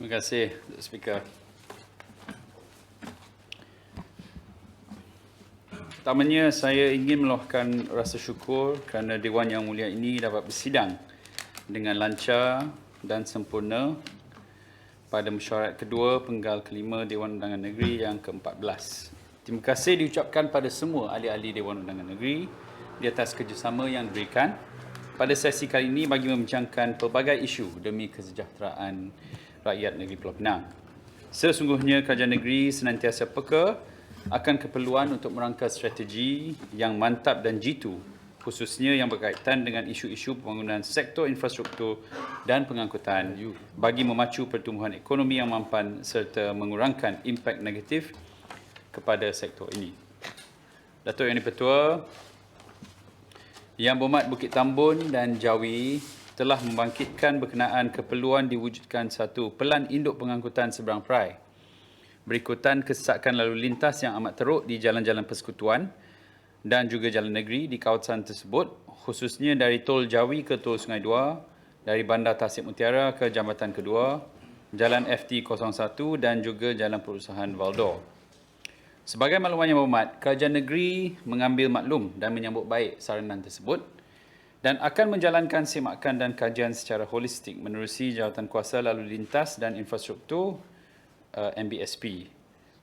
Terima kasih, Speaker. Pertamanya, saya ingin meluahkan rasa syukur kerana Dewan Yang Mulia ini dapat bersidang dengan lancar dan sempurna pada mesyuarat kedua penggal kelima Dewan Undangan Negeri yang ke-14. Terima kasih diucapkan pada semua ahli-ahli Dewan Undangan Negeri di atas kerjasama yang diberikan pada sesi kali ini bagi membincangkan pelbagai isu demi kesejahteraan rakyat negeri Pulau Pinang. Sesungguhnya kerajaan negeri senantiasa peka akan keperluan untuk merangka strategi yang mantap dan jitu, khususnya yang berkaitan dengan isu-isu pembangunan sektor infrastruktur dan pengangkutan bagi memacu pertumbuhan ekonomi yang mampan serta mengurangkan impak negatif kepada sektor ini. Datuk Yang di-Pertua, Yang Berhormat Bukit Tambun dan Jawi telah membangkitkan berkenaan keperluan diwujudkan satu pelan induk pengangkutan seberang perai. Berikutan kesesakan lalu lintas yang amat teruk di jalan-jalan persekutuan dan juga jalan negeri di kawasan tersebut, khususnya dari Tol Jawi ke Tol Sungai Dua, dari Bandar Tasik Mutiara ke Jambatan Kedua, Jalan FT01 dan juga Jalan Perusahaan Valdor. Sebagai makluman Yang Berhormat, kerajaan negeri mengambil maklum dan menyambut baik saranan tersebut dan akan menjalankan semakan dan kajian secara holistik menerusi Jawatankuasa Lalu Lintas dan Infrastruktur MBSP.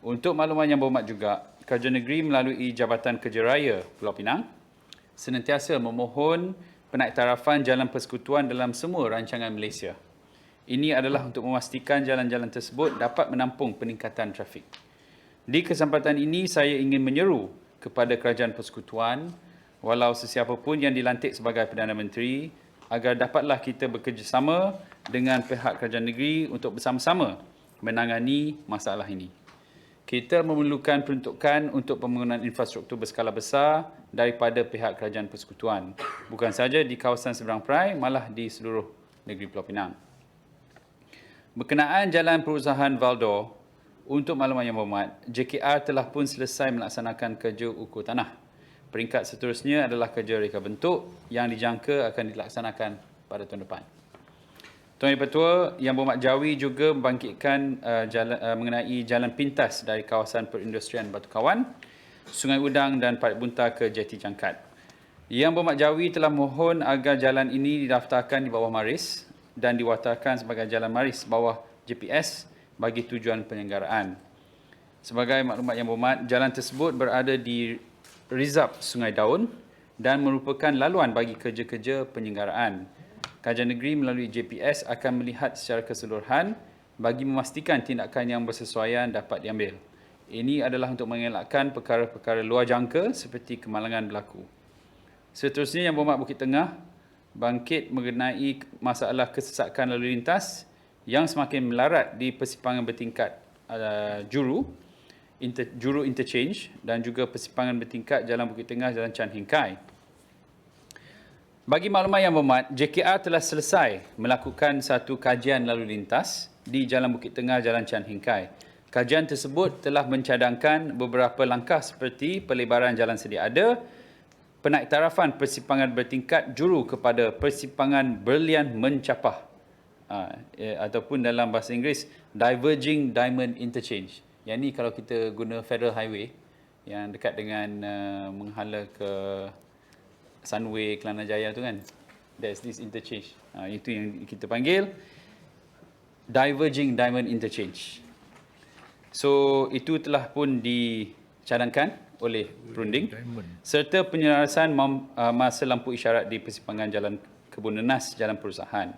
Untuk makluman Yang Berhormat juga, kerajaan negeri melalui Jabatan Kerja Raya Pulau Pinang senantiasa memohon penaiktarafan jalan persekutuan dalam semua rancangan Malaysia. Ini adalah untuk memastikan jalan-jalan tersebut dapat menampung peningkatan trafik. Di kesempatan ini, saya ingin menyeru kepada Kerajaan Persekutuan, walau sesiapa pun yang dilantik sebagai Perdana Menteri, agar dapatlah kita bekerjasama dengan pihak kerajaan negeri untuk bersama-sama menangani masalah ini. Kita memerlukan peruntukan untuk pembangunan infrastruktur berskala besar daripada pihak Kerajaan Persekutuan, bukan sahaja di kawasan seberang perai, malah di seluruh negeri Pulau Pinang. Berkenaan Jalan Perusahaan Valdor, untuk makluman Yang Berhormat, JKR telah pun selesai melaksanakan kerja ukur tanah. Peringkat seterusnya adalah kerja reka bentuk yang dijangka akan dilaksanakan pada tahun depan. Tuan Yang-Pertua, Yang Berhormat Jawi juga membangkitkan mengenai jalan pintas dari kawasan perindustrian Batu Kawan, Sungai Udang dan Parit Bunta ke Jeti Jangkat. Yang Berhormat Jawi telah mohon agar jalan ini didaftarkan di bawah Maris dan diwatarkan sebagai jalan Maris bawah GPS bagi tujuan penyelenggaraan. Sebagai maklumat Yang Berhormat, jalan tersebut berada di Rizab Sungai Daun dan merupakan laluan bagi kerja-kerja penyelenggaraan. Kerajaan negeri melalui JPS akan melihat secara keseluruhan bagi memastikan tindakan yang bersesuaian dapat diambil. Ini adalah untuk mengelakkan perkara-perkara luar jangka seperti kemalangan berlaku. Seterusnya, Yang Berhormat Bukit Tengah bangkit mengenai masalah kesesakan lalu lintas yang semakin melarat di persimpangan bertingkat juru interchange dan juga persimpangan bertingkat Jalan Bukit Tengah, Jalan Chan Heng Kai. Bagi makluman Yang Berhormat, JKR telah selesai melakukan satu kajian lalu lintas di Jalan Bukit Tengah, Jalan Chan Heng Kai. Kajian tersebut telah mencadangkan beberapa langkah seperti pelebaran jalan sedia ada, penaiktarafan persimpangan bertingkat juru kepada persimpangan Berlian Mencapah, ataupun dalam bahasa Inggeris Diverging Diamond Interchange. Yang ni kalau kita guna Federal Highway yang dekat dengan menghala ke Sunway Kelana Jaya tu kan, there's this interchange. Itu yang kita panggil Diverging Diamond Interchange. So itu telah pun dicadangkan oleh Perunding serta penyelarasan masa lampu isyarat di persimpangan Jalan Kebun Nenas, Jalan Perusahaan.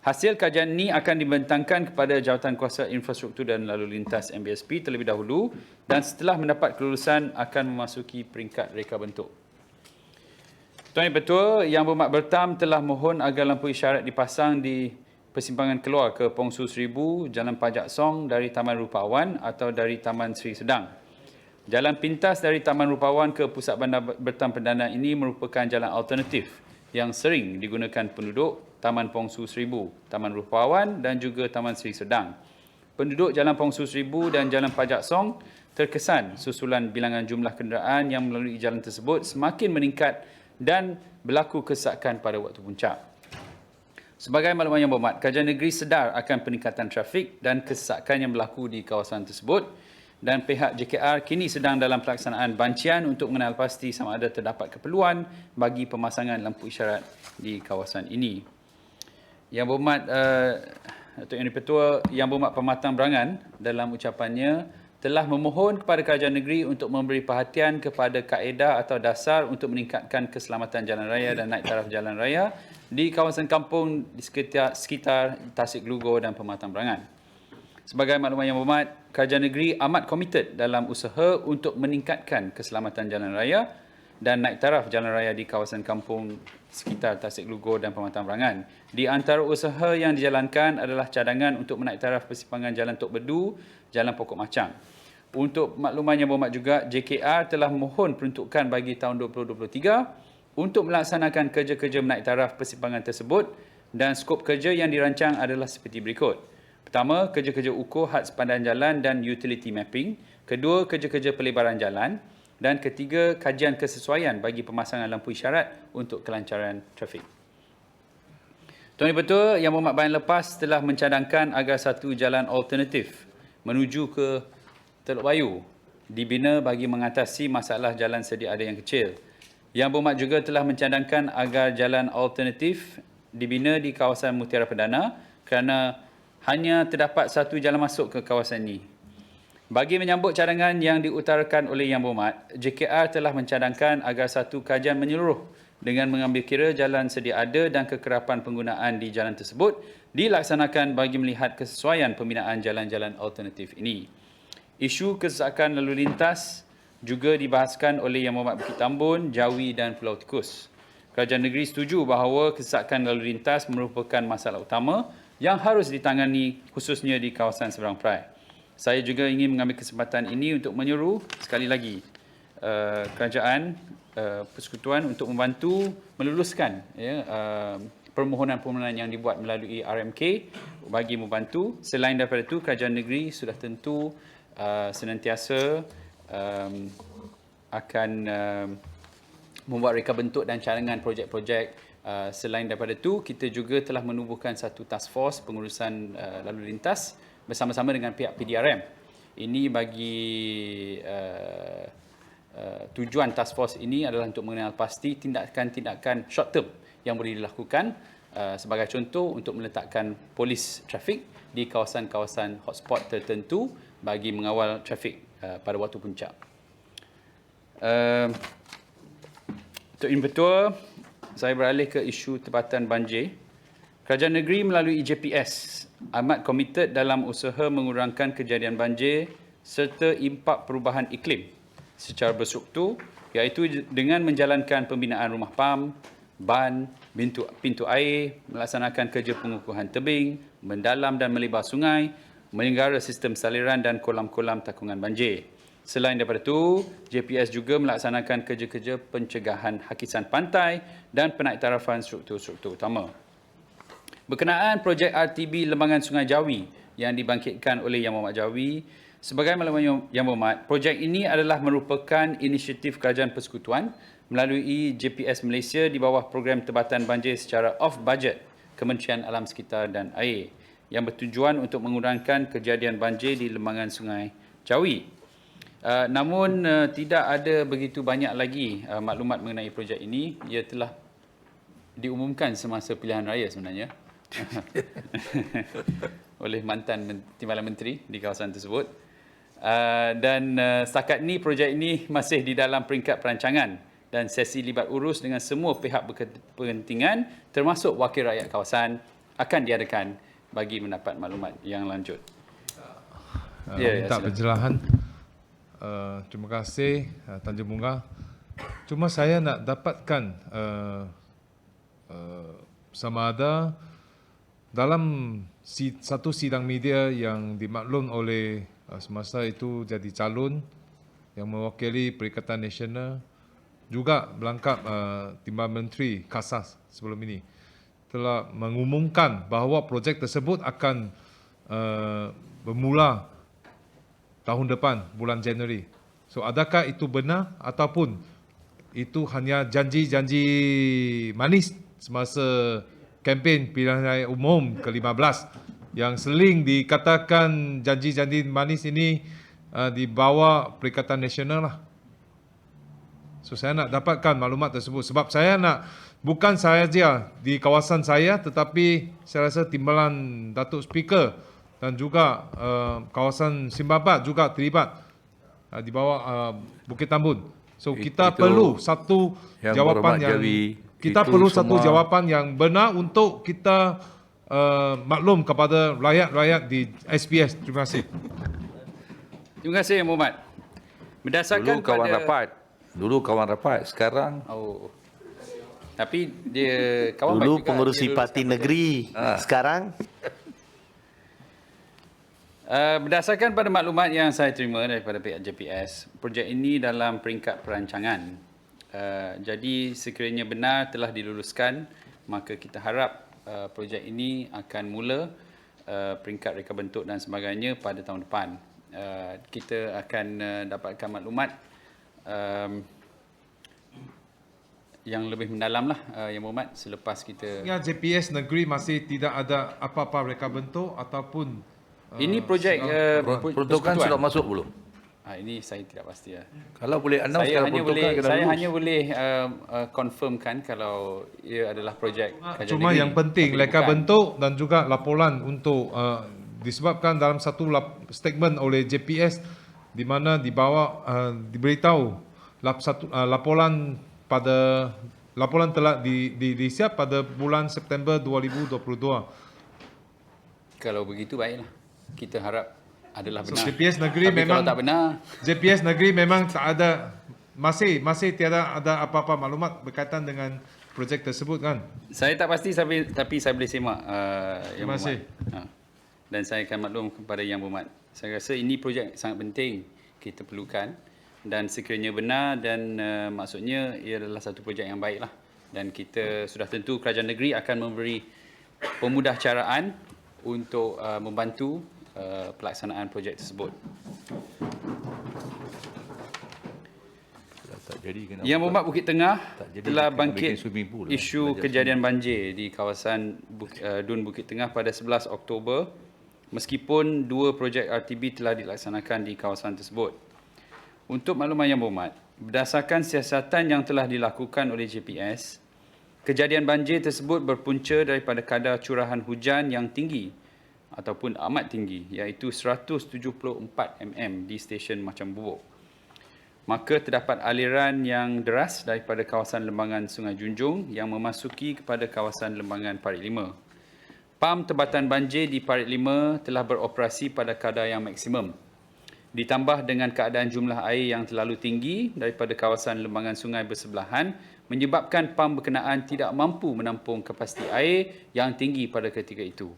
Hasil kajian ini akan dibentangkan kepada Jawatankuasa Infrastruktur dan Lalu Lintas MBSP terlebih dahulu dan setelah mendapat kelulusan akan memasuki peringkat reka bentuk. Tuan Yang-Pertua, Yang Berhormat Bertam telah mohon agar lampu isyarat dipasang di persimpangan keluar ke Pongsu Seribu, Jalan Pajak Song dari Taman Rupawan atau dari Taman Seri Sedang. Jalan pintas dari Taman Rupawan ke Pusat Bandar Bertam Perdana ini merupakan jalan alternatif yang sering digunakan penduduk Taman Pongsu Seribu, Taman Rupawan dan juga Taman Seri Sedang. Penduduk Jalan Pongsu Seribu dan Jalan Pajak Song terkesan susulan bilangan jumlah kenderaan yang melalui jalan tersebut semakin meningkat dan berlaku kesesakan pada waktu puncak. Sebagai makluman yang berhormat, Kerajaan Negeri sedar akan peningkatan trafik dan kesesakan yang berlaku di kawasan tersebut dan pihak JKR kini sedang dalam pelaksanaan bancian untuk mengenal pasti sama ada terdapat keperluan bagi pemasangan lampu isyarat di kawasan ini. Yang berhormat Datuk Yang Di-Pertua, Yang Berhormat Pematang Berangan dalam ucapannya telah memohon kepada Kerajaan Negeri untuk memberi perhatian kepada kaedah atau dasar untuk meningkatkan keselamatan jalan raya dan naik taraf jalan raya di kawasan kampung di sekitar Tasik Glugor dan Pematang Berangan. Sebagai makluman yang berhormat, Kerajaan Negeri amat komited dalam usaha untuk meningkatkan keselamatan jalan raya dan naik taraf jalan raya di kawasan kampung sekitar Tasik Glugor dan Pematang Berangan. Di antara usaha yang dijalankan adalah cadangan untuk menaik taraf persimpangan Jalan Tok Bedu, Jalan Pokok Macang. Untuk makluman yang berhormat juga, JKR telah mohon peruntukan bagi tahun 2023 untuk melaksanakan kerja-kerja menaik taraf persimpangan tersebut dan skop kerja yang dirancang adalah seperti berikut. Pertama, kerja-kerja ukur had sepadan jalan dan utility mapping. Kedua, kerja-kerja pelebaran jalan. Dan ketiga, kajian kesesuaian bagi pemasangan lampu isyarat untuk kelancaran trafik. Tuan Di-Pertua, Yang Berhormat Bayan lepas telah mencadangkan agar satu jalan alternatif menuju ke Teluk Bayu dibina bagi mengatasi masalah jalan sedia ada yang kecil. Yang Berhormat juga telah mencadangkan agar jalan alternatif dibina di kawasan Mutiara Perdana kerana hanya terdapat satu jalan masuk ke kawasan ini. Bagi menyambut cadangan yang diutarakan oleh Yang Berhormat, JKR telah mencadangkan agar satu kajian menyeluruh dengan mengambil kira jalan sedia ada dan kekerapan penggunaan di jalan tersebut dilaksanakan bagi melihat kesesuaian pembinaan jalan-jalan alternatif ini. Isu kesesakan lalu lintas juga dibahaskan oleh Yang Berhormat Bukit Tambun, Jawi dan Pulau Tikus. Kerajaan Negeri setuju bahawa kesesakan lalu lintas merupakan masalah utama yang harus ditangani khususnya di kawasan Seberang Perai. Saya juga ingin mengambil kesempatan ini untuk menyuruh sekali lagi kerajaan persekutuan untuk membantu meluluskan permohonan-permohonan yang dibuat melalui RMK bagi membantu. Selain daripada itu, Kerajaan Negeri sudah tentu senantiasa akan membuat reka bentuk dan cadangan projek-projek. Selain daripada itu, kita juga telah menubuhkan satu task force pengurusan lalu lintas bersama-sama dengan pihak PDRM. Ini bagi tujuan task force ini adalah untuk mengenal pasti tindakan-tindakan short term yang boleh dilakukan, sebagai contoh untuk meletakkan polis trafik di kawasan-kawasan hotspot tertentu bagi mengawal trafik pada waktu puncak. Untuk Di-Pertua, saya beralih ke isu tempatan banjir. Kerajaan Negeri melalui JPS amat komited dalam usaha mengurangkan kejadian banjir serta impak perubahan iklim secara berstruktur, iaitu dengan menjalankan pembinaan rumah pam, ban, pintu air, melaksanakan kerja pengukuhan tebing, mendalam dan melebar sungai, menyenggara sistem saliran dan kolam-kolam takungan banjir. Selain daripada itu, JPS juga melaksanakan kerja-kerja pencegahan hakisan pantai dan penaiktarafan struktur-struktur utama. Berkenaan projek RTB Lembangan Sungai Jawi yang dibangkitkan oleh Yang Berhormat Jawi, sebagai makluman Yang Berhormat, projek ini adalah merupakan inisiatif Kerajaan Persekutuan melalui JPS Malaysia di bawah program Tempatan Banjir secara off-budget Kementerian Alam Sekitar dan Air yang bertujuan untuk mengurangkan kejadian banjir di Lembangan Sungai Jawi. Namun tidak ada begitu banyak lagi maklumat mengenai projek ini. Ia telah diumumkan semasa pilihan raya sebenarnya oleh mantan Timbalan Menteri di kawasan tersebut. Dan setakat ini projek ini masih di dalam peringkat perancangan dan sesi libat urus dengan semua pihak berkepentingan termasuk wakil rakyat kawasan akan diadakan bagi mendapat maklumat yang lanjut. Minta pencerahan. Terima kasih Tanjung Bunga. Cuma saya nak dapatkan sama ada dalam satu sidang media yang dimaklum oleh semasa itu jadi calon yang mewakili Perikatan Nasional, juga berlangkap Timbalan Menteri Kasas sebelum ini, telah mengumumkan bahawa projek tersebut akan bermula tahun depan, bulan Januari. So, adakah itu benar ataupun itu hanya janji-janji manis semasa kempen pilihan raya umum ke-15 yang sering dikatakan janji-janji manis ini di bawah Perikatan Nasional lah. So saya nak dapatkan maklumat tersebut sebab saya nak bukan sahaja di kawasan saya tetapi saya rasa timbalan Datuk Speaker dan juga kawasan Simbabat juga terlibat di bawah Bukit Tambun. So kita perlu satu jawapan yang satu jawapan yang benar untuk kita maklum kepada rakyat-rakyat di SPS. Terima kasih. Terima kasih Yang Berhormat. Berdasarkan Dulu kawan rapat, sekarang tapi dia kawan Dulu juga, pengurusi dia parti negeri, sekarang berdasarkan pada maklumat yang saya terima daripada pihak JPS, projek ini dalam peringkat perancangan. Jadi sekiranya benar telah diluluskan, maka kita harap projek ini akan mula peringkat reka bentuk dan sebagainya pada tahun depan. Kita akan dapatkan maklumat yang lebih mendalam lah Yang Berhormat selepas kita. Ya, JPS negeri masih tidak ada apa-apa reka bentuk ataupun ini projek peruntukan sudah masuk belum? Ini saya tidak pasti lah. Kalau boleh announce kalau peruntukan kena Saya lulus. hanya boleh confirmkan kalau ia adalah projek kajian cuma negeri, yang penting tapi reka bukan. bentuk dan juga laporan untuk disebabkan dalam satu statement oleh JPS di mana diberitahu laporan telah disiap pada bulan September 2022. Kalau begitu baiklah. Kita harap adalah So, benar. JPS negeri Tapi memang kalau tak benar, JPS negeri memang tak ada masih tiada ada apa-apa maklumat berkaitan dengan projek tersebut kan. saya tak pasti tapi saya boleh semak Yang Terima kasih. Berhormat. Dan saya akan maklum kepada Yang Berhormat. Saya rasa ini projek sangat penting kita perlukan dan sekiranya benar dan maksudnya ia adalah satu projek yang baiklah dan kita sudah tentu kerajaan negeri akan memberi pemudah caraan untuk membantu pelaksanaan projek tersebut. Tak jadi, kenapa? Yang Berhormat Bukit Tengah Tak jadi, telah kena bangkit bikin swimming pool lah. isu Belajar kejadian banjir di kawasan Dun Bukit Tengah pada 11 Oktober meskipun 2 projek RTB telah dilaksanakan di kawasan tersebut. Untuk makluman Yang Berhormat, berdasarkan siasatan yang telah dilakukan oleh JPS, kejadian banjir tersebut berpunca daripada kadar curahan hujan yang tinggi ataupun amat tinggi iaitu 174 mm di stesen Macam Bubuk. Maka terdapat aliran yang deras daripada kawasan lembangan Sungai Junjung yang memasuki kepada kawasan lembangan Parit 5. Pam tempatan banjir di Parit 5 telah beroperasi pada kadar yang maksimum. Ditambah dengan keadaan jumlah air yang terlalu tinggi daripada kawasan lembangan sungai bersebelahan menyebabkan pam berkenaan tidak mampu menampung kapasiti air yang tinggi pada ketika itu.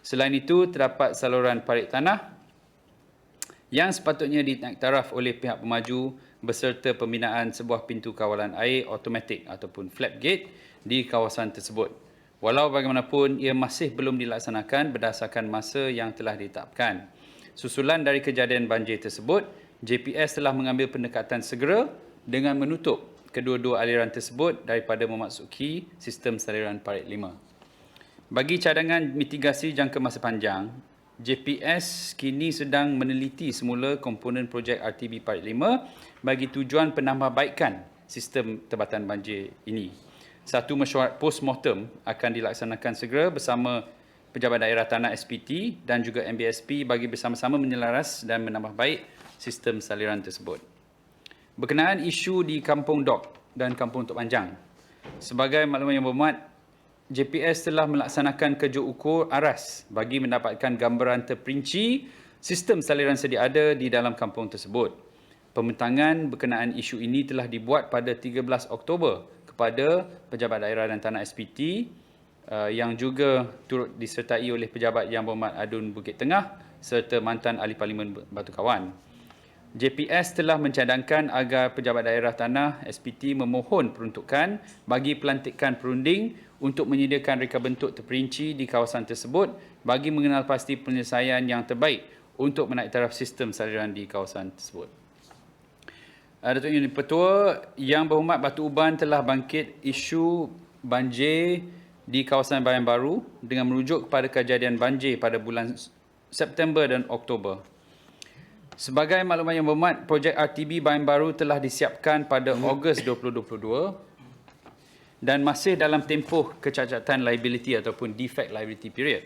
Selain itu, terdapat saluran parit tanah yang sepatutnya diiktiraf oleh pihak pemaju beserta pembinaan sebuah pintu kawalan air automatik ataupun flap gate di kawasan tersebut. Walau bagaimanapun, ia masih belum dilaksanakan berdasarkan masa yang telah ditetapkan. Susulan dari kejadian banjir tersebut, JPS telah mengambil pendekatan segera dengan menutup kedua-dua aliran tersebut daripada memasuki sistem saliran Parit 5. Bagi cadangan mitigasi jangka masa panjang, JPS kini sedang meneliti semula komponen projek RTB Parit 5 bagi tujuan penambahbaikan sistem tebatan banjir ini. Satu mesyuarat post-mortem akan dilaksanakan segera bersama Pejabat Daerah Tanah SPT dan juga MBSP bagi bersama-sama menyelaras dan menambah baik sistem saliran tersebut. Berkenaan isu di Kampung Dok dan Kampung Tok Panjang, sebagai makluman Yang Berhormat, JPS telah melaksanakan kerja ukur aras bagi mendapatkan gambaran terperinci sistem saliran sedia ada di dalam kampung tersebut. Pembentangan berkenaan isu ini telah dibuat pada 13 Oktober kepada Pejabat Daerah dan Tanah SPT yang juga turut disertai oleh Pejabat Yang Berhormat Adun Bukit Tengah serta mantan Ahli Parlimen Batu Kawan. JPS telah mencadangkan agar Pejabat Daerah Tanah SPT memohon peruntukan bagi pelantikan perunding untuk menyediakan reka bentuk terperinci di kawasan tersebut bagi mengenal pasti penyelesaian yang terbaik untuk menaiktaraf sistem saliran di kawasan tersebut. Datuk Yang Petua, Yang Berhormat Batu Uban telah bangkit isu banjir di kawasan Bayan Baru dengan merujuk kepada kejadian banjir pada bulan September dan Oktober. Sebagai maklumat yang berhormat, projek RTB Bayan Baru telah disiapkan pada Ogos 2022 dan masih dalam tempoh kecacatan liability ataupun defect liability period.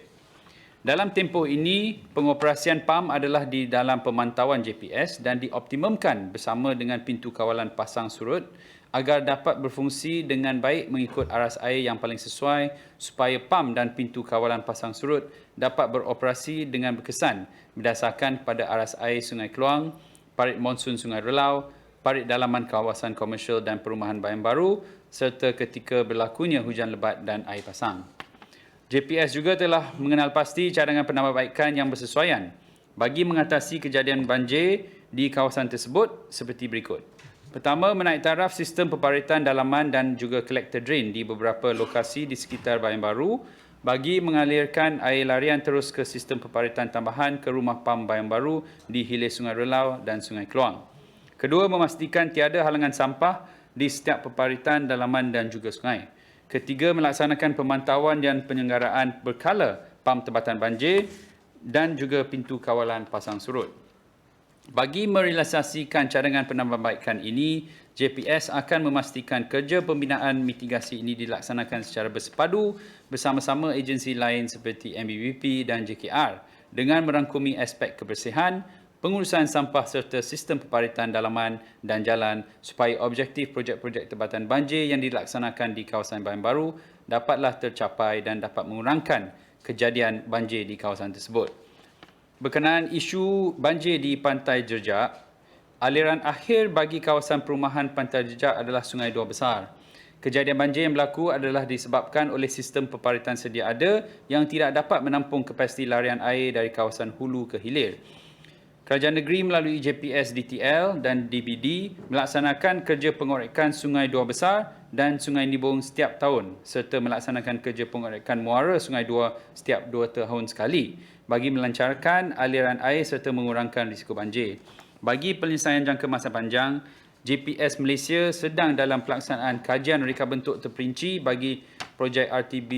Dalam tempoh ini, pengoperasian PAM adalah di dalam pemantauan JPS dan dioptimumkan bersama dengan pintu kawalan pasang surut agar dapat berfungsi dengan baik mengikut aras air yang paling sesuai supaya PAM dan pintu kawalan pasang surut dapat beroperasi dengan berkesan berdasarkan pada aras air Sungai Keluang, parit monsun Sungai Relau, parit dalaman kawasan komersial dan perumahan Bayan Baru serta ketika berlakunya hujan lebat dan air pasang. JPS juga telah mengenal pasti cadangan penambahbaikan yang bersesuaian bagi mengatasi kejadian banjir di kawasan tersebut seperti berikut. Pertama, menaik taraf sistem peparitan dalaman dan juga collector drain di beberapa lokasi di sekitar Bayan Baru bagi mengalirkan air larian terus ke sistem peparitan tambahan ke rumah PAM Bayan Baru di hilir Sungai Relau dan Sungai Keluang. Kedua, memastikan tiada halangan sampah di setiap peparitan dalaman dan juga sungai. Ketiga, melaksanakan pemantauan dan penyelenggaraan berkala PAM tempatan banjir dan juga pintu kawalan pasang surut. Bagi merealisasikan cadangan penambahbaikan ini, JPS akan memastikan kerja pembinaan mitigasi ini dilaksanakan secara bersepadu bersama-sama agensi lain seperti MBBP dan JKR dengan merangkumi aspek kebersihan, pengurusan sampah serta sistem peparitan dalaman dan jalan supaya objektif projek-projek tempatan banjir yang dilaksanakan di kawasan Bayan Baru dapatlah tercapai dan dapat mengurangkan kejadian banjir di kawasan tersebut. Berkenaan isu banjir di Pantai Jerjak, aliran akhir bagi kawasan perumahan Pantai Jerjak adalah Sungai Dua Besar. Kejadian banjir yang berlaku adalah disebabkan oleh sistem peparitan sedia ada yang tidak dapat menampung kapasiti larian air dari kawasan hulu ke hilir. Kerajaan negeri melalui JPS DTL dan DBD melaksanakan kerja pengorekan Sungai Dua Besar dan Sungai Nibong setiap tahun serta melaksanakan kerja pengorekan muara Sungai Dua setiap 2 tahun sekali bagi melancarkan aliran air serta mengurangkan risiko banjir. Bagi penyelesaian jangka masa panjang, JPS Malaysia sedang dalam pelaksanaan kajian reka bentuk terperinci bagi projek RTB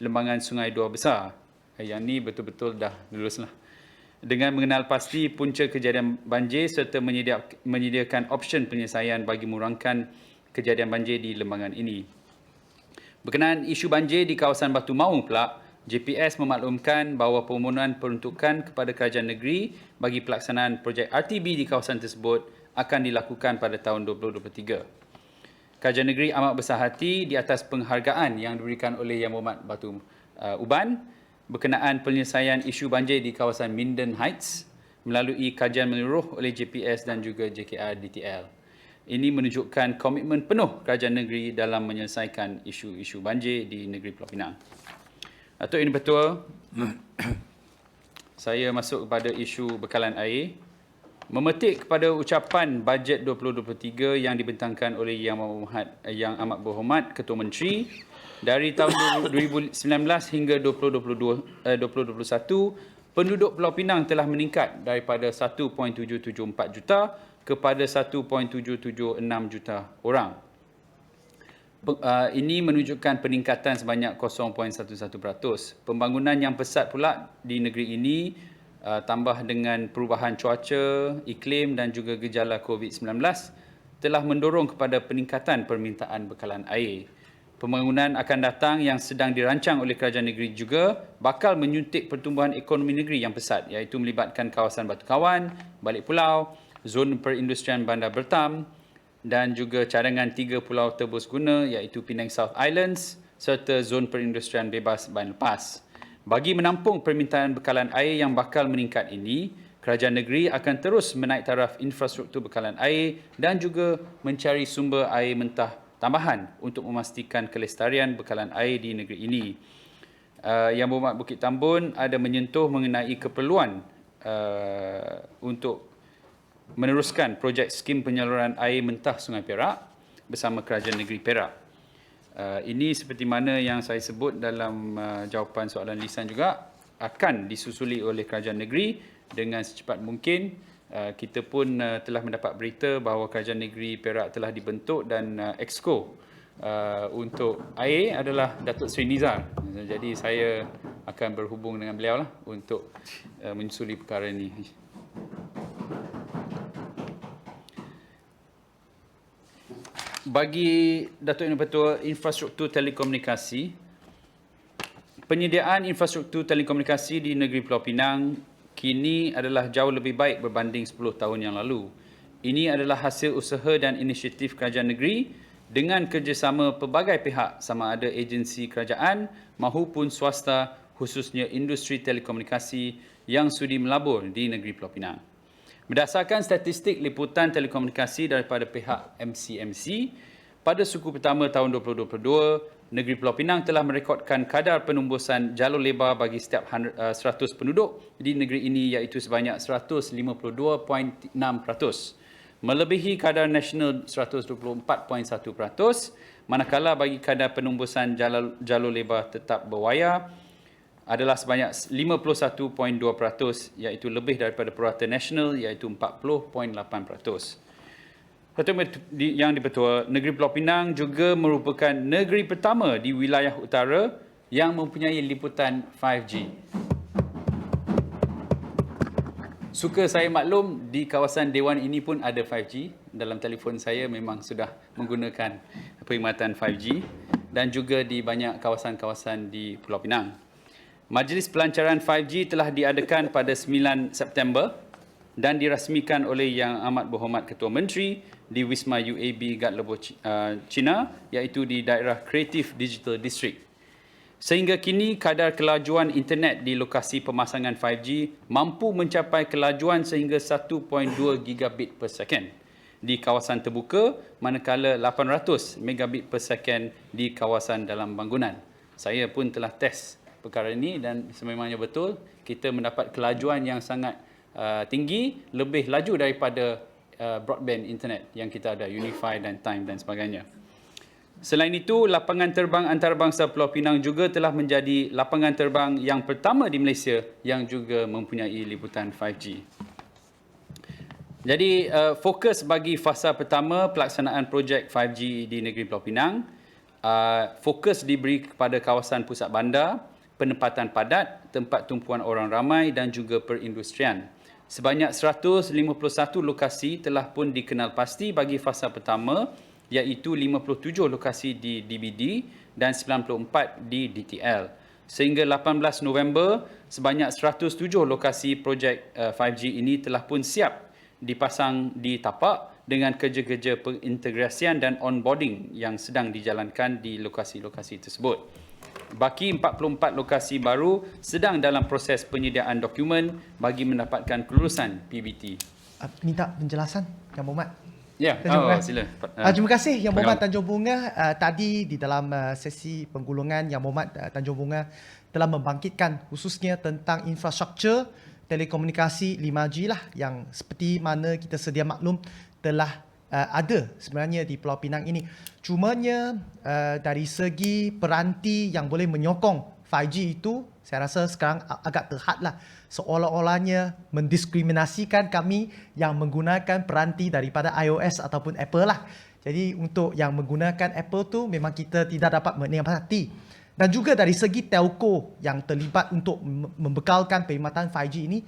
Lembangan Sungai Dua Besar. Yang ni betul-betul dah luluslah. Dengan mengenal pasti punca kejadian banjir serta menyediakan option penyelesaian bagi mengurangkan kejadian banjir di lembangan ini. Berkenaan isu banjir di kawasan Batu Maung pula, JPS memaklumkan bahawa permohonan peruntukan kepada kerajaan negeri bagi pelaksanaan projek RTB di kawasan tersebut akan dilakukan pada tahun 2023. Kerajaan negeri amat besar hati di atas penghargaan yang diberikan oleh Yang Berhormat Batu Uban berkenaan penyelesaian isu banjir di kawasan Minden Heights melalui kajian menyeluruh oleh JPS dan juga JKR DTL. Ini menunjukkan komitmen penuh kerajaan negeri dalam menyelesaikan isu-isu banjir di negeri Pulau Pinang. Datuk Ini Betul, saya masuk kepada isu bekalan air. Memetik kepada ucapan bajet 2023 yang dibentangkan oleh Yang Amat Berhormat Ketua Menteri, dari tahun 2019 hingga 2021, penduduk Pulau Pinang telah meningkat daripada 1.774 juta kepada 1.776 juta orang. Ini menunjukkan peningkatan sebanyak 0.11%. Pembangunan yang pesat pula di negeri ini tambah dengan perubahan cuaca, iklim dan juga gejala COVID-19 telah mendorong kepada peningkatan permintaan bekalan air. Pembangunan akan datang yang sedang dirancang oleh kerajaan negeri juga bakal menyuntik pertumbuhan ekonomi negeri yang pesat, iaitu melibatkan kawasan Batu Kawan, Balik Pulau, zon perindustrian Bandar Bertam dan juga cadangan 3 pulau terbos guna iaitu Penang South Islands serta zon perindustrian bebas Ban Lepas. Bagi menampung permintaan bekalan air yang bakal meningkat ini, kerajaan negeri akan terus menaik taraf infrastruktur bekalan air dan juga mencari sumber air mentah tambahan untuk memastikan kelestarian bekalan air di negeri ini. Yang Berhormat Bukit Tambun ada menyentuh mengenai keperluan untuk meneruskan projek skim penyaluran air mentah Sungai Perak bersama kerajaan negeri Perak. Ini seperti mana yang saya sebut dalam jawapan soalan lisan juga akan disusuli oleh kerajaan negeri dengan secepat mungkin. Kita pun telah mendapat berita bahawa kerajaan negeri Perak telah dibentuk dan Exco untuk air adalah Datuk Seri Nizar. Jadi saya akan berhubung dengan beliau lah untuk menyusuli perkara ini. Bagi Datuk Yang Dipertua, infrastruktur telekomunikasi, penyediaan infrastruktur telekomunikasi di negeri Pulau Pinang kini adalah jauh lebih baik berbanding 10 tahun yang lalu. Ini adalah hasil usaha dan inisiatif kerajaan negeri dengan kerjasama pelbagai pihak sama ada agensi kerajaan maupun swasta, khususnya industri telekomunikasi yang sudi melabur di negeri Pulau Pinang. Berdasarkan statistik liputan telekomunikasi daripada pihak MCMC, pada suku pertama tahun 2022, negeri Pulau Pinang telah merekodkan kadar penumbusan jalur lebar bagi setiap 100 penduduk di negeri ini iaitu sebanyak 152.6%, melebihi kadar nasional 124.1%, manakala bagi kadar penumbusan jalur lebar tetap berwayar adalah sebanyak 51.2% iaitu lebih daripada purata nasional iaitu 40.8%. Yang Dipertua, negeri Pulau Pinang juga merupakan negeri pertama di wilayah utara yang mempunyai liputan 5G. Suka saya maklum, di kawasan Dewan ini pun ada 5G. Dalam telefon saya memang sudah menggunakan perkhidmatan 5G dan juga di banyak kawasan-kawasan di Pulau Pinang. Majlis pelancaran 5G telah diadakan pada 9 September dan dirasmikan oleh Yang Amat Berhormat Ketua Menteri di Wisma UAB Gad Lebo, China, iaitu di daerah Creative Digital District. Sehingga kini kadar kelajuan internet di lokasi pemasangan 5G mampu mencapai kelajuan sehingga 1.2 gigabit per second di kawasan terbuka, manakala 800 megabit per second di kawasan dalam bangunan. Saya pun telah test perkara ini dan sememangnya betul kita mendapat kelajuan yang sangat tinggi, lebih laju daripada broadband internet yang kita ada, Unify dan Time dan sebagainya. Selain itu, lapangan terbang antarabangsa Pulau Pinang juga telah menjadi lapangan terbang yang pertama di Malaysia yang juga mempunyai liputan 5G. Jadi, fokus bagi fasa pertama pelaksanaan projek 5G di negeri Pulau Pinang, fokus diberi kepada kawasan pusat bandar, penempatan padat, tempat tumpuan orang ramai dan juga perindustrian. Sebanyak 151 lokasi telah pun dikenal pasti bagi fasa pertama iaitu 57 lokasi di DBD dan 94 di DTL. Sehingga 18 November, sebanyak 107 lokasi projek 5G ini telah pun siap dipasang di tapak dengan kerja-kerja pengintegrasian dan onboarding yang sedang dijalankan di lokasi-lokasi tersebut. Baki 44 lokasi baru sedang dalam proses penyediaan dokumen bagi mendapatkan kelulusan PBT. Minta penjelasan, Yang Berhormat. Ya, sila. Terima kasih Yang Berhormat Tanjung Bunga. Tadi di dalam sesi penggulungan, Yang Berhormat Tanjung Bunga telah membangkitkan khususnya tentang infrastruktur telekomunikasi 5G lah yang seperti mana kita sedia maklum telah ada sebenarnya di Pulau Pinang ini. Cumanya dari segi peranti yang boleh menyokong 5G itu, saya rasa sekarang agak terhadlah. Seolah-olahnya mendiskriminasikan kami yang menggunakan peranti daripada iOS ataupun Apple lah. Jadi untuk yang menggunakan Apple tu memang kita tidak dapat menikmati. Dan juga dari segi telco yang terlibat untuk membekalkan perkhidmatan 5G ini,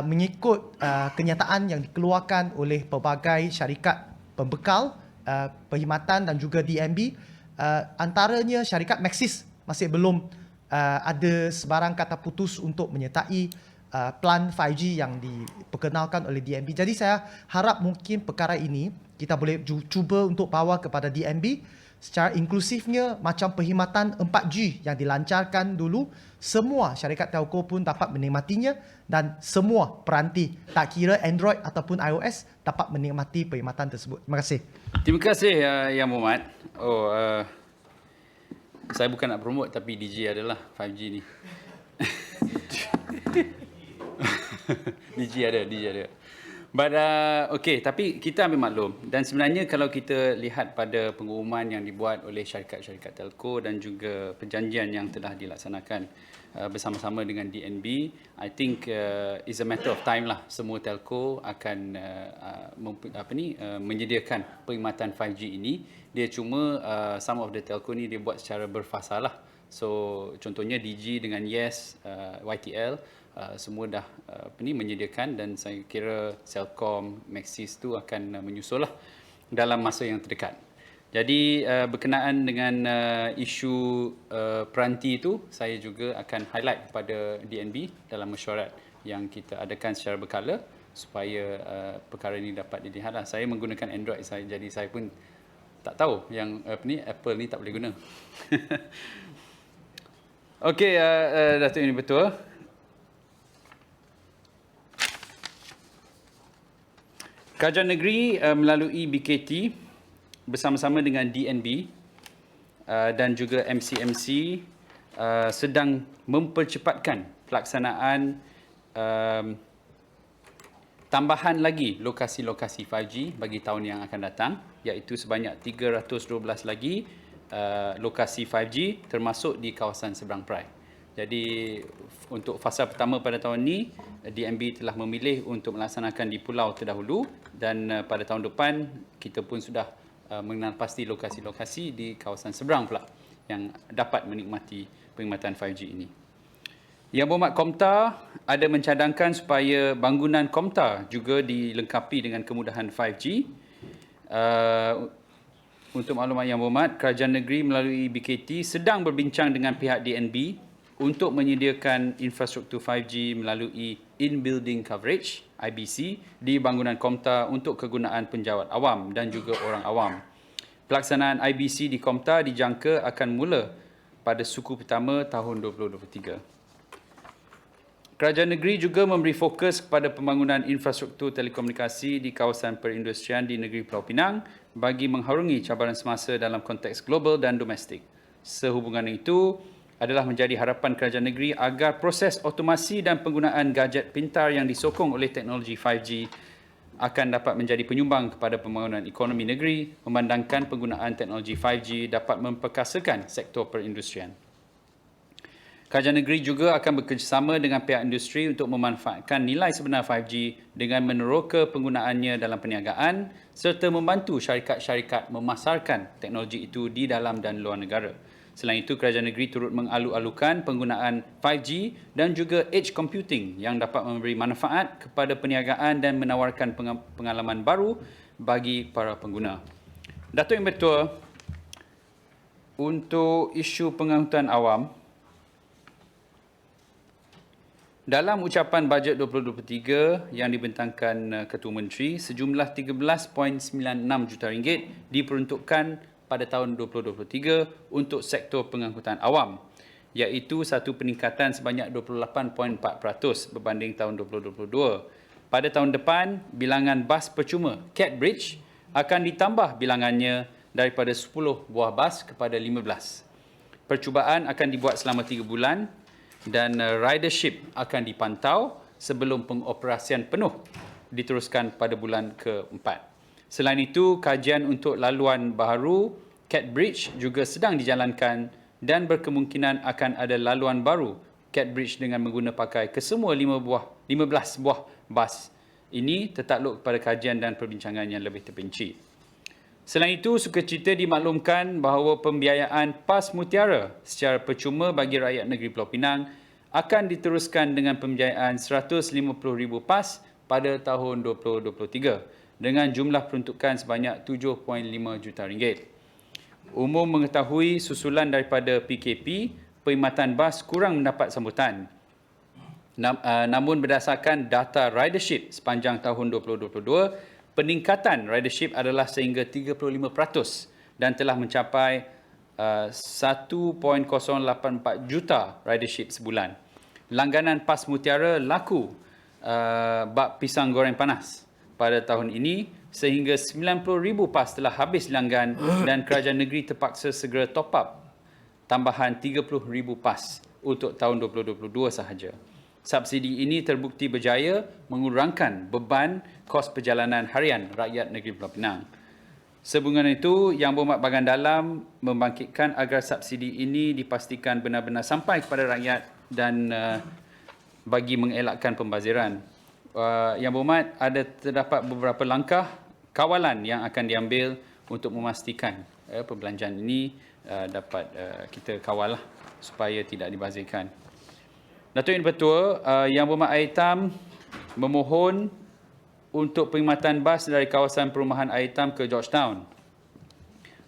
mengikut kenyataan yang dikeluarkan oleh pelbagai syarikat pembekal perkhidmatan dan juga DNB, antaranya syarikat Maxis masih belum ada sebarang kata putus untuk menyertai plan 5G yang diperkenalkan oleh DNB. Jadi saya harap mungkin perkara ini kita boleh cuba untuk bawa kepada DNB secara inklusifnya, macam perkhidmatan 4G yang dilancarkan dulu, semua syarikat telco pun dapat menikmatinya dan semua peranti, tak kira Android ataupun iOS, dapat menikmati perkhidmatan tersebut. Terima kasih. Terima kasih Yang Berhormat. Saya bukan nak promote tapi DJ adalah 5G ni. DJ ada. But okay, tapi kita ambil maklum dan sebenarnya kalau kita lihat pada pengumuman yang dibuat oleh syarikat-syarikat telco dan juga perjanjian yang telah dilaksanakan bersama-sama dengan DNB. I think is a matter of time lah. Semua telco akan menyediakan perkhidmatan 5G ini. Dia cuma some of the telco ni dia buat secara berfasa lah. So contohnya Digi dengan Yes, YTL semua dah menyediakan, dan saya kira Celcom, Maxis tu akan menyusul lah dalam masa yang terdekat. Jadi berkenaan dengan isu peranti itu, saya juga akan highlight kepada DNB dalam mesyuarat yang kita adakan secara berkala supaya perkara ini dapat dilihat lah. Saya menggunakan Android, jadi saya pun tak tahu yang Apple ni tak boleh guna. Okey, Datuk ini betul. Kerajaan negeri melalui BKT bersama-sama dengan DNB dan juga MCMC sedang mempercepatkan pelaksanaan tambahan lagi lokasi-lokasi 5G bagi tahun yang akan datang, iaitu sebanyak 312 lagi lokasi 5G termasuk di kawasan seberang perai. Jadi untuk fasa pertama pada tahun ini, DNB telah memilih untuk melaksanakan di pulau terdahulu, dan pada tahun depan kita pun sudah mengenal pasti lokasi-lokasi di kawasan seberang pula yang dapat menikmati perkhidmatan 5G ini. Yang Berhormat Komtar ada mencadangkan supaya bangunan Komtar juga dilengkapi dengan kemudahan 5G. Untuk maklumat Yang Berhormat, Kerajaan Negeri melalui BKT sedang berbincang dengan pihak DNB untuk menyediakan infrastruktur 5G melalui in-building coverage (IBC) di bangunan Komtar untuk kegunaan penjawat awam dan juga orang awam. Pelaksanaan IBC di Komtar dijangka akan mula pada suku pertama tahun 2023. Kerajaan negeri juga memberi fokus kepada pembangunan infrastruktur telekomunikasi di kawasan perindustrian di negeri Pulau Pinang bagi mengharungi cabaran semasa dalam konteks global dan domestik. Sehubungan itu, adalah menjadi harapan kerajaan negeri agar proses otomasi dan penggunaan gadget pintar yang disokong oleh teknologi 5G akan dapat menjadi penyumbang kepada pembangunan ekonomi negeri, memandangkan penggunaan teknologi 5G dapat memperkasakan sektor perindustrian. Kerajaan negeri juga akan bekerjasama dengan pihak industri untuk memanfaatkan nilai sebenar 5G dengan meneroka penggunaannya dalam perniagaan serta membantu syarikat-syarikat memasarkan teknologi itu di dalam dan luar negara. Selain itu, kerajaan negeri turut mengalu-alukan penggunaan 5G dan juga edge computing yang dapat memberi manfaat kepada perniagaan dan menawarkan pengalaman baru bagi para pengguna. Datuk Yang Bertuah, untuk isu pengangkutan awam, dalam ucapan bajet 2023 yang dibentangkan Ketua Menteri, sejumlah 13.96 juta ringgit diperuntukkan pada tahun 2023 untuk sektor pengangkutan awam, iaitu satu peningkatan sebanyak 28.4% berbanding tahun 2022. Pada tahun depan, bilangan bas percuma Cat Bridge akan ditambah bilangannya daripada 10 buah bas kepada 15. Percubaan akan dibuat selama 3 bulan dan ridership akan dipantau sebelum pengoperasian penuh diteruskan pada bulan ke-4. Selain itu, kajian untuk laluan baharu Cat Bridge juga sedang dijalankan dan berkemungkinan akan ada laluan baru Cat Bridge dengan mengguna pakai kesemua 15 buah bas. Ini tertakluk kepada kajian dan perbincangan yang lebih terperinci. Selain itu, sukacita dimaklumkan bahawa pembiayaan PAS Mutiara secara percuma bagi rakyat negeri Pulau Pinang akan diteruskan dengan pembiayaan 150,000 PAS pada tahun 2023 dengan jumlah peruntukan sebanyak 7.5 juta ringgit. Umum mengetahui susulan daripada PKP, perkhidmatan bas kurang mendapat sambutan. Namun berdasarkan data ridership sepanjang tahun 2022, peningkatan ridership adalah sehingga 35% dan telah mencapai 1.084 juta ridership sebulan. Langganan PAS Mutiara laku bak pisang goreng panas pada tahun ini sehingga 90,000 PAS telah habis dilanggan dan kerajaan negeri terpaksa segera top up tambahan 30,000 PAS untuk tahun 2022 sahaja. Subsidi ini terbukti berjaya mengurangkan beban kos perjalanan harian rakyat negeri Pulau Pinang. Sehubungan itu, Yang Berhormat Bagan Dalam membangkitkan agar subsidi ini dipastikan benar-benar sampai kepada rakyat dan bagi mengelakkan pembaziran. Yang berhormat, ada terdapat beberapa langkah kawalan yang akan diambil untuk memastikan perbelanjaan ini dapat kita kawal lah, supaya tidak dibazirkan. Datuk Yang Dipertua, Yang Berhormat Air Hitam memohon untuk perkhidmatan bas dari kawasan perumahan Air Hitam ke Georgetown.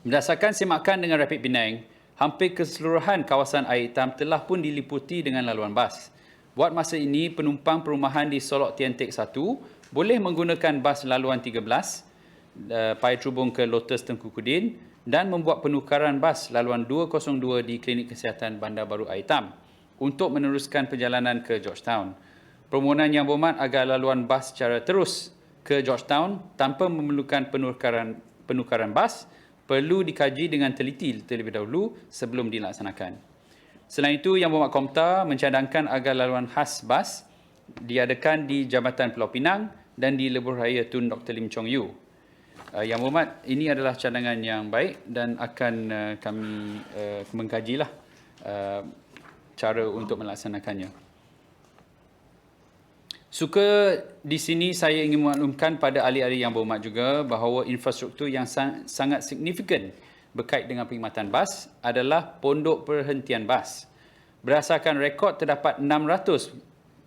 Berdasarkan semakan dengan Rapid Penang, hampir keseluruhan kawasan Air Hitam telah pun diliputi dengan laluan bas. Buat masa ini, penumpang perumahan di Solok Tiantek 1 boleh menggunakan bas laluan 13, Pai Trubung ke Lotus Tengku Kudin dan membuat penukaran bas laluan 202 di Klinik Kesihatan Bandar Baru Air Hitam untuk meneruskan perjalanan ke Georgetown. Permohonan Yang Berhormat agar laluan bas secara terus ke Georgetown tanpa memerlukan penukaran bas perlu dikaji dengan teliti terlebih dahulu sebelum dilaksanakan. Selain itu, Yang Berhormat Komta mencadangkan agar laluan khas bas diadakan di Jabatan Pulau Pinang dan di Lebuh Raya Tun Dr. Lim Chong Yu. Yang Berhormat, ini adalah cadangan yang baik dan akan kami mengkajilah cara untuk melaksanakannya. Suka di sini saya ingin memaklumkan pada ahli-ahli Yang Berhormat juga bahawa infrastruktur yang sangat signifikan berkait dengan perkhidmatan bas adalah pondok perhentian bas. Berdasarkan rekod, terdapat 600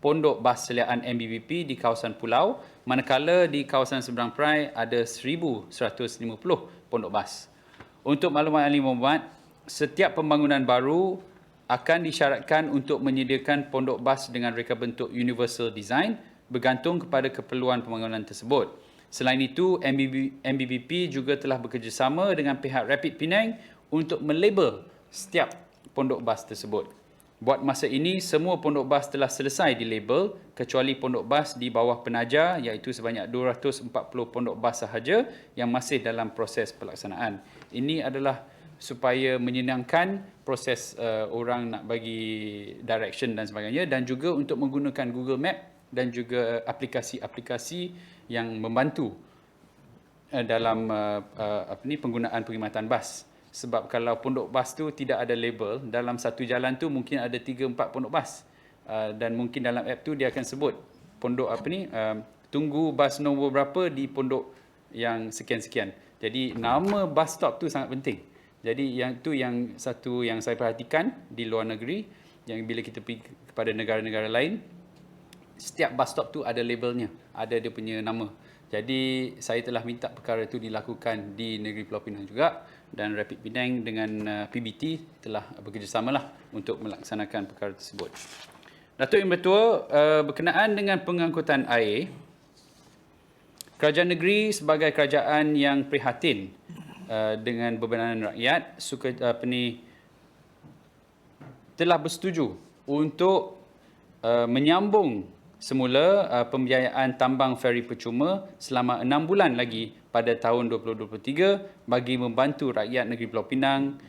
pondok bas seliaan MBBP di kawasan pulau, manakala di kawasan seberang perai ada 1,150 pondok bas. Untuk maklumat ahli Muhammad, setiap pembangunan baru akan disyaratkan untuk menyediakan pondok bas dengan reka bentuk universal design bergantung kepada keperluan pembangunan tersebut. Selain itu, MBBP juga telah bekerjasama dengan pihak Rapid Penang untuk melabel setiap pondok bas tersebut. Buat masa ini, semua pondok bas telah selesai dilabel kecuali pondok bas di bawah penaja iaitu sebanyak 240 pondok bas sahaja yang masih dalam proses pelaksanaan. Ini adalah supaya menyenangkan proses orang nak bagi direction dan sebagainya, dan juga untuk menggunakan Google Map dan juga aplikasi-aplikasi yang membantu dalam penggunaan perkhidmatan bas. Sebab kalau pondok bas tu tidak ada label, dalam satu jalan tu mungkin ada 3-4 pondok bas. Dan mungkin dalam app tu dia akan sebut pondok tunggu bas nombor berapa di pondok yang sekian-sekian. Jadi nama bus stop tu sangat penting. Jadi yang satu yang saya perhatikan di luar negeri, yang bila kita pergi kepada negara-negara lain, setiap bus stop tu ada labelnya, ada dia punya nama. Jadi saya telah minta perkara itu dilakukan di negeri Pulau Pinang juga, dan Rapid Penang dengan PBT telah bekerjasamalah untuk melaksanakan perkara tersebut. Datuk Yang Bertua, berkenaan dengan pengangkutan air, kerajaan negeri sebagai kerajaan yang prihatin dengan bebanan rakyat telah bersetuju untuk menyambung semula pembiayaan tambang feri percuma selama 6 bulan lagi pada tahun 2023 bagi membantu rakyat negeri Pulau Pinang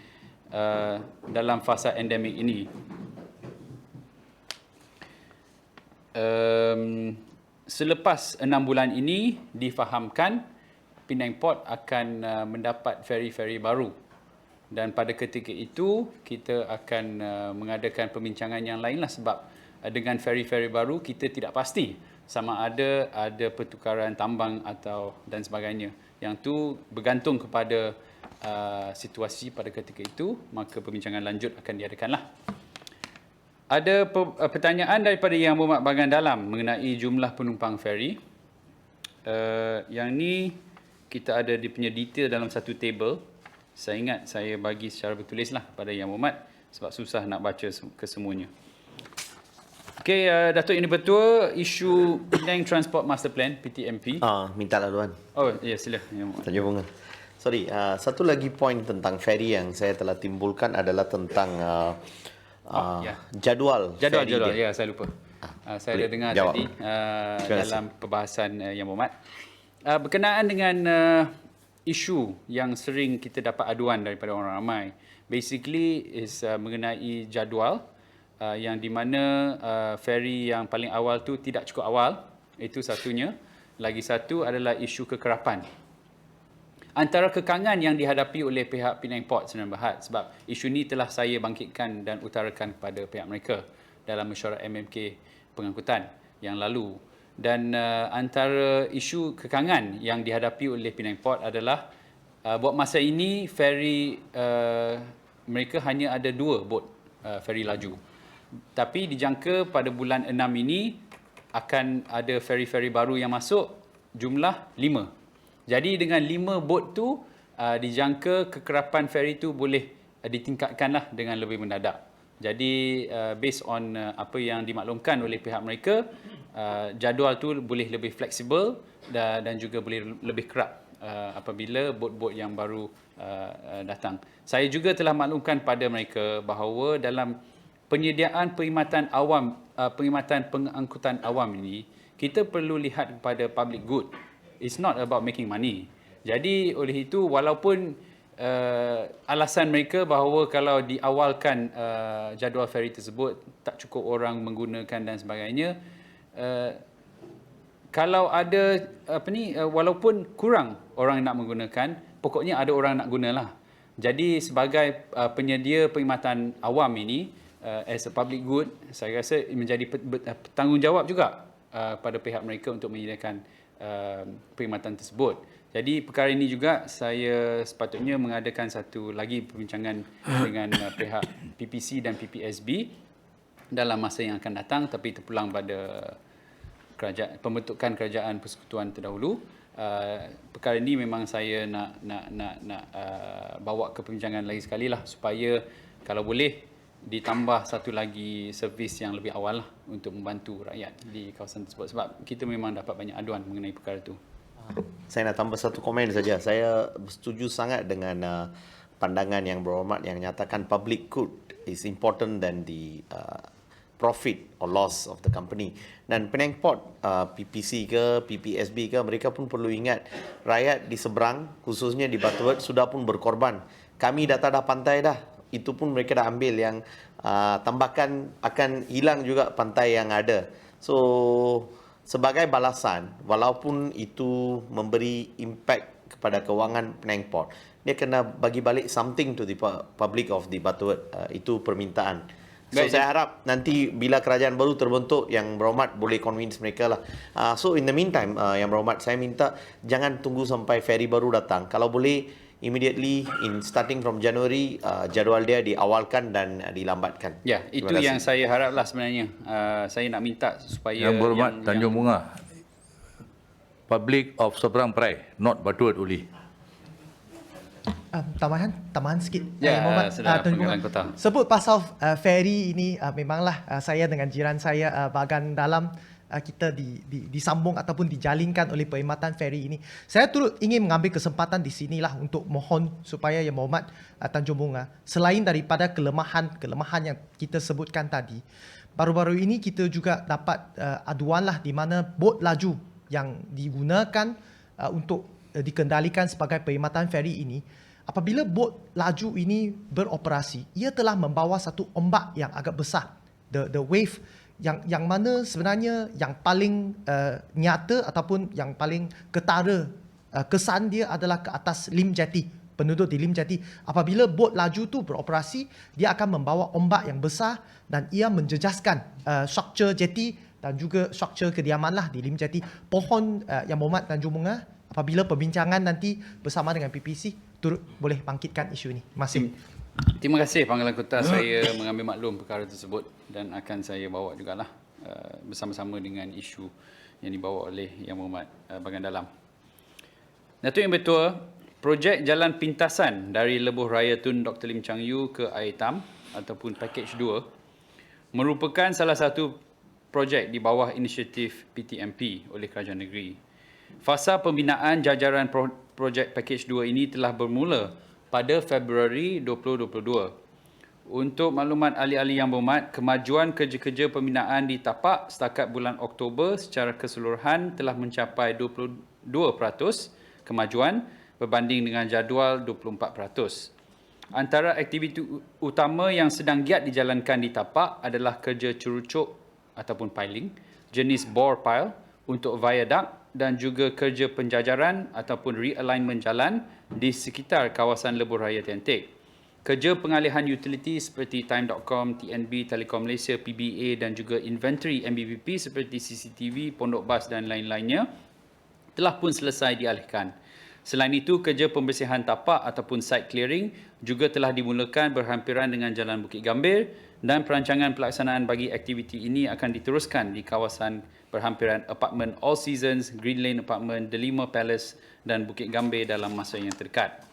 dalam fasa endemik ini. Selepas 6 bulan ini difahamkan Penang Port akan mendapat feri-feri baru, dan pada ketika itu kita akan mengadakan perbincangan yang lain lah, sebab dengan feri-feri baru kita tidak pasti sama ada pertukaran tambang atau dan sebagainya. Yang tu bergantung kepada situasi pada ketika itu, maka perbincangan lanjut akan diadakanlah. Ada pertanyaan daripada Yang Berhormat Bahagian Dalam mengenai jumlah penumpang feri. Yang ni kita ada dia punya detail dalam satu table. Saya ingat saya bagi secara bertulis lah pada Yang Berhormat sebab susah nak baca kesemuanya. Okey, Datuk Yang Dipertua, isu Penang Transport Master Plan, PTMP. Minta laluan. Oh, ya, sila. Tanjung Bunga. Sorry, satu lagi poin tentang ferry yang saya telah timbulkan adalah tentang jadual. Jadual, ya, saya lupa. Saya ada dengar jawab. tadi dalam perbahasan Yang Berhormat. Berkenaan dengan isu yang sering kita dapat aduan daripada orang ramai. Basically is mengenai jadual. Yang di mana feri yang paling awal tu tidak cukup awal, itu satunya. Lagi satu adalah isu kekerapan. Antara kekangan yang dihadapi oleh pihak Penang Port Sdn Bhd, sebab isu ni telah saya bangkitkan dan utarakan kepada pihak mereka. dalam mesyuarat MMK pengangkutan yang lalu. Dan antara isu kekangan yang dihadapi oleh Penang Port adalah buat masa ini ferry mereka hanya ada 2 bot ferry laju. Tapi dijangka pada bulan 6 ini akan ada ferry-ferry baru yang masuk, jumlah 5. Jadi dengan 5 bot tu dijangka kekerapan ferry tu boleh ditingkatkanlah dengan lebih mendadak. Jadi based on apa yang dimaklumkan oleh pihak mereka, jadual tu boleh lebih fleksibel dan juga boleh lebih kerap apabila bot-bot yang baru datang. Saya juga telah maklumkan pada mereka bahawa dalam penyediaan perkhidmatan pengangkutan awam ini, kita perlu lihat kepada public good. It's not about making money. Jadi oleh itu, walaupun alasan mereka bahawa kalau diawalkan jadual ferry tersebut tak cukup orang menggunakan dan sebagainya, kalau ada walaupun kurang orang nak menggunakan, pokoknya ada orang nak gunalah. Jadi sebagai penyedia perkhidmatan awam ini, as a public good, saya rasa menjadi tanggungjawab juga pada pihak mereka untuk menyediakan perkhidmatan tersebut. Jadi perkara ini juga saya sepatutnya mengadakan satu lagi perbincangan dengan pihak PPC dan PPSB dalam masa yang akan datang, tapi terpulang pada pembentukan kerajaan persekutuan terdahulu. Perkara ini memang saya nak bawa ke perbincangan lagi sekali lah, supaya kalau boleh ditambah satu lagi servis yang lebih awal lah untuk membantu rakyat di kawasan tersebut, sebab kita memang dapat banyak aduan mengenai perkara itu. Saya nak tambah satu komen saja. Saya setuju sangat dengan pandangan yang berhormat yang nyatakan public good is important than the profit or loss of the company. Dan Penang Port, PPC ke, PPSB ke, mereka pun perlu ingat rakyat di seberang, khususnya di Butterworth, sudah pun berkorban. Kami dah tak ada pantai dah. Itu pun mereka dah ambil, yang tambahkan akan hilang juga pantai yang ada. So, sebagai balasan, walaupun itu memberi impact kepada kewangan Penang Port, dia kena bagi balik something to the public of the Butterworth. Itu permintaan. So saya harap nanti bila kerajaan baru terbentuk, Yang Berhormat boleh convince mereka lah. So in the meantime, Yang Berhormat, saya minta jangan tunggu sampai ferry baru datang. Kalau boleh immediately starting from January, jadual dia diawalkan dan dilambatkan. Ya, itu yang saya haraplah sebenarnya. Saya nak minta supaya Yang Berhormat Tanjung Bunga, public of seberang perai, not Butterworth only. Tambahan sikit. Pengadilan Kota. Sebut pasal ferry ini, memanglah saya dengan jiran saya bahagian dalam kita disambung ataupun dijalinkan oleh perkhidmatan ferry ini. Saya turut ingin mengambil kesempatan di sinilah untuk mohon supaya Yang Berhormat Tanjung Bunga, selain daripada kelemahan yang kita sebutkan tadi, baru-baru ini kita juga dapat aduanlah di mana bot laju yang digunakan untuk dikendalikan sebagai perkhidmatan ferry ini, apabila bot laju ini beroperasi, ia telah membawa satu ombak yang agak besar, the wave yang mana sebenarnya yang paling nyata ataupun yang paling ketara kesan dia adalah ke atas Lim Jetty, penduduk di Lim Jetty. Apabila bot laju tu beroperasi, dia akan membawa ombak yang besar dan ia menjejaskan struktur jetty dan juga struktur kediaman lah di Lim Jetty. Pohon Yang Berhormat Tanjung Bunga, apabila perbincangan nanti bersama dengan PPC, turut boleh bangkitkan isu ini. Terima kasih. Terima kasih Panggilan Kota. Saya mengambil maklum perkara tersebut dan akan saya bawa jugalah bersama-sama dengan isu yang dibawa oleh Yang Berhormat Bahagian Dalam. Datuk Yang Bertua, projek jalan pintasan dari Lebuh Raya Tun Dr. Lim Chang Yu ke Air Hitam ataupun Package 2 merupakan salah satu projek di bawah inisiatif PTMP oleh Kerajaan Negeri. Fasa pembinaan jajaran projek Package 2 ini telah bermula pada Februari 2022. Untuk maklumat ahli-ahli Yang Berhormat, kemajuan kerja-kerja pembinaan di tapak setakat bulan Oktober secara keseluruhan telah mencapai 22% kemajuan berbanding dengan jadual 24%. Antara aktiviti utama yang sedang giat dijalankan di tapak adalah kerja cerucuk ataupun piling jenis bore pile untuk viaduct dan juga kerja penjajaran ataupun realignment jalan di sekitar kawasan Lebuh Raya Tentik. Kerja pengalihan utility seperti Time.com, TNB, Telekom Malaysia, PBA dan juga inventory MBBP seperti CCTV, pondok bas dan lain-lainnya telah pun selesai dialihkan. Selain itu, kerja pembersihan tapak ataupun site clearing juga telah dimulakan berhampiran dengan Jalan Bukit Gambir dan perancangan pelaksanaan bagi aktiviti ini akan diteruskan di kawasan berhampiran apartmen All Seasons, Green Lane Apartment, Delima Palace dan Bukit Gambir dalam masa yang terdekat.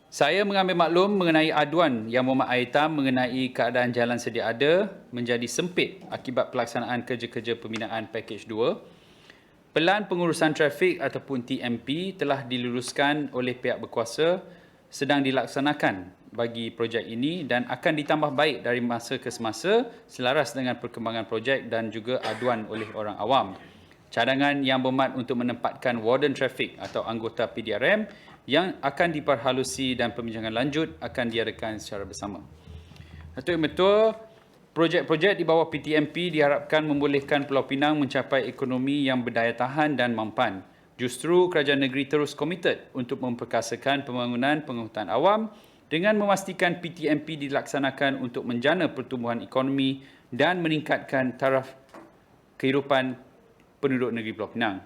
Saya mengambil maklum mengenai aduan Yang Mohamad Aitam mengenai keadaan jalan sedia ada menjadi sempit akibat pelaksanaan kerja-kerja pembinaan pakej 2. Pelan pengurusan trafik ataupun TMP telah diluluskan oleh pihak berkuasa sedang dilaksanakan bagi projek ini dan akan ditambah baik dari masa ke semasa selaras dengan perkembangan projek dan juga aduan oleh orang awam. Cadangan Yang Berhormat untuk menempatkan warden trafik atau anggota PDRM yang akan diperhalusi dan pembincangan lanjut akan diadakan secara bersama. Datuk Yang Betul, projek-projek di bawah PTMP diharapkan membolehkan Pulau Pinang mencapai ekonomi yang berdaya tahan dan mampan. Justru kerajaan negeri terus komited untuk memperkasakan pembangunan pengangkutan awam dengan memastikan PTMP dilaksanakan untuk menjana pertumbuhan ekonomi dan meningkatkan taraf kehidupan penduduk negeri Pulau Pinang.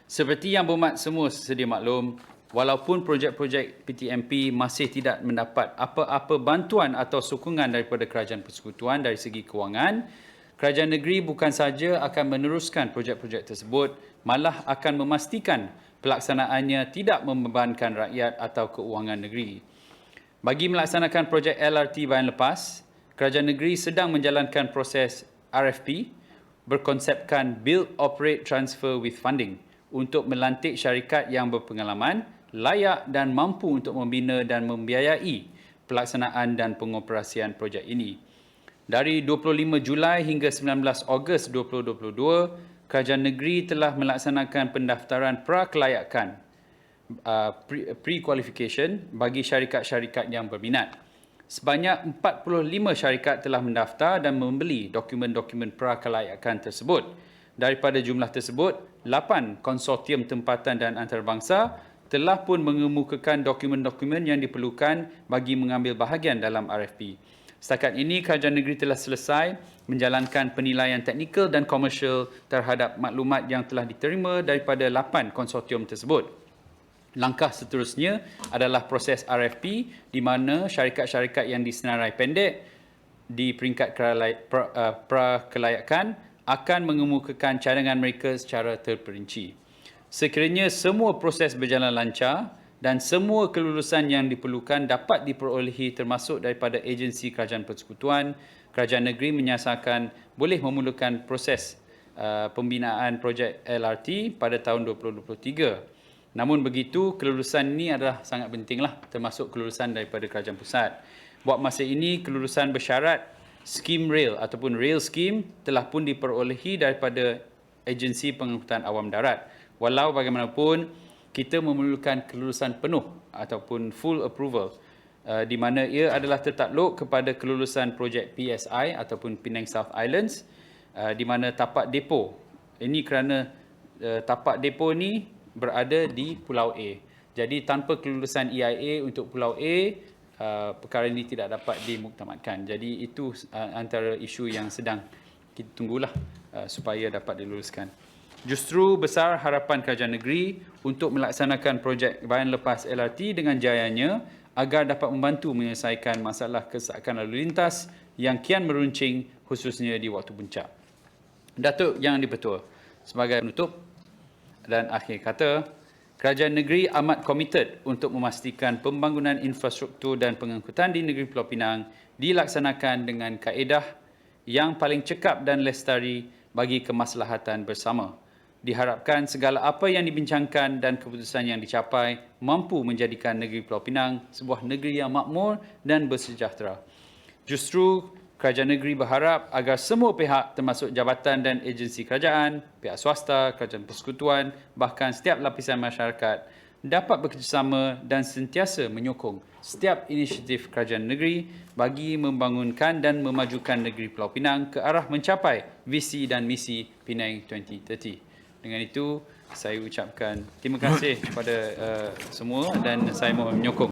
Seperti Yang Berhormat semua sedia maklum, walaupun projek-projek PTMP masih tidak mendapat apa-apa bantuan atau sokongan daripada Kerajaan Persekutuan dari segi kewangan, kerajaan negeri bukan sahaja akan meneruskan projek-projek tersebut, malah akan memastikan pelaksanaannya tidak membebankan rakyat atau keuangan negeri. Bagi melaksanakan projek LRT bayan lepas, kerajaan negeri sedang menjalankan proses RFP berkonsepkan Build, Operate, Transfer with Funding untuk melantik syarikat yang berpengalaman, layak dan mampu untuk membina dan membiayai pelaksanaan dan pengoperasian projek ini. Dari 25 Julai hingga 19 Ogos 2022, kerajaan negeri telah melaksanakan pendaftaran prakelayakan pre-qualification bagi syarikat-syarikat yang berminat. Sebanyak 45 syarikat telah mendaftar dan membeli dokumen-dokumen prakelayakan tersebut. Daripada jumlah tersebut, 8 konsortium tempatan dan antarabangsa telah pun mengemukakan dokumen-dokumen yang diperlukan bagi mengambil bahagian dalam RFP. Setakat ini, kerajaan negeri telah selesai menjalankan penilaian teknikal dan komersial terhadap maklumat yang telah diterima daripada 8 konsortium tersebut. Langkah seterusnya adalah proses RFP di mana syarikat-syarikat yang disenarai pendek di peringkat prakelayakan akan mengemukakan cadangan mereka secara terperinci. Sekiranya semua proses berjalan lancar dan semua kelulusan yang diperlukan dapat diperolehi termasuk daripada agensi Kerajaan Persekutuan, kerajaan negeri menyasarkan boleh memulakan proses pembinaan projek LRT pada tahun 2023. Namun begitu, kelulusan ini adalah sangat pentinglah, termasuk kelulusan daripada kerajaan pusat. Buat masa ini, kelulusan bersyarat skim rail ataupun rail scheme telah pun diperolehi daripada agensi pengangkutan awam darat. Walau bagaimanapun, kita memerlukan kelulusan penuh ataupun full approval di mana ia adalah tertakluk kepada kelulusan projek PSI ataupun Penang South Islands di mana tapak depo. Ini kerana tapak depo ni berada di Pulau A. Jadi tanpa kelulusan EIA untuk Pulau A, perkara ini tidak dapat dimuktamadkan. Jadi itu antara isu yang sedang kita tunggulah supaya dapat diluluskan. Justru besar harapan kerajaan negeri untuk melaksanakan projek bayan lepas LRT dengan jayanya agar dapat membantu menyelesaikan masalah kesesakan lalu lintas yang kian meruncing khususnya di waktu puncak. Datuk Yang Dipertua, sebagai penutup dan akhir kata, kerajaan negeri amat komited untuk memastikan pembangunan infrastruktur dan pengangkutan di negeri Pulau Pinang dilaksanakan dengan kaedah yang paling cekap dan lestari bagi kemaslahatan bersama. Diharapkan segala apa yang dibincangkan dan keputusan yang dicapai mampu menjadikan negeri Pulau Pinang sebuah negeri yang makmur dan bersejahtera. Justru, kerajaan negeri berharap agar semua pihak termasuk jabatan dan agensi kerajaan, pihak swasta, kerajaan persekutuan, bahkan setiap lapisan masyarakat dapat bekerjasama dan sentiasa menyokong setiap inisiatif kerajaan negeri bagi membangunkan dan memajukan negeri Pulau Pinang ke arah mencapai visi dan misi Penang 2030. Dengan itu, saya ucapkan terima kasih kepada semua dan saya mohon menyokong